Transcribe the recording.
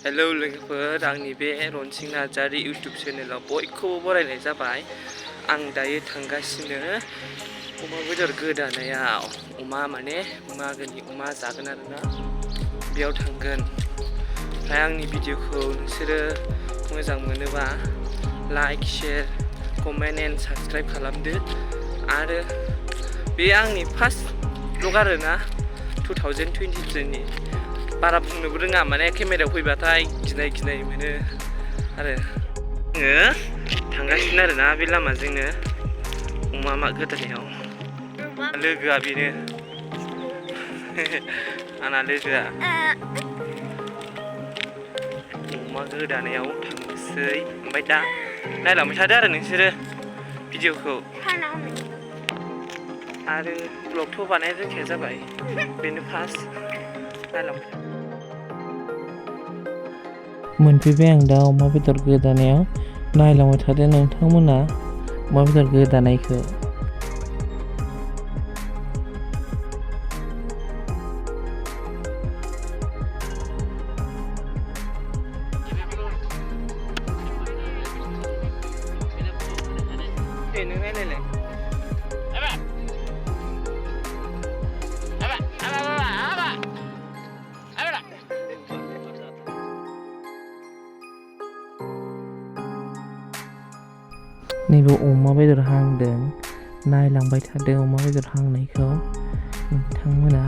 Hello लोगोफोर आंनि बे रनसिं नार्जारि इउटुब चेनेलाव बयखौबो बरायनाय जाबाय। आं दायो थांगासिनो अमा बेदर गोदानायाव। अमा माने मागोनि अमा जागोन आरोना, बेयाव थांगोन। ओमफ्राय आंनि भिडिअखौ नोंसोरो मोजां मोनोबा like, share, comment and subscribe खालामदो। आरो बे आंनि फार्स्ट ब्लग आरोना 2023नि। बारा बुंनोबो रोङा, माने केमेरायाव फैबाथाय गिनाय मोनो आरो। आङो थांगासिनो आरोना बे लामाजोंनो अमा गोदानायाव। लोगोआ बेनो आंना लोगोआ। अमा गोदानायाव थांनोसै। ओमफ्राय दा नायलांबाय थादो आरो नोंसोरो भिडिअखौ। आरो ब्लगथ' बानायनो रोंखाया जाबाय, बेनो फार्स्ट। नायलांबाय थादो। मोनफैबाय आं दा अमा बेदर गोदानायाव। नायलांबाय थादो नोंथांमोना अमा बेदर गोदानायखौ। नों नायलाय नैबे अमा बेदर हांदों, नायलांबाय थादों अमा बेदर हांनायखौ नोंथांमोना।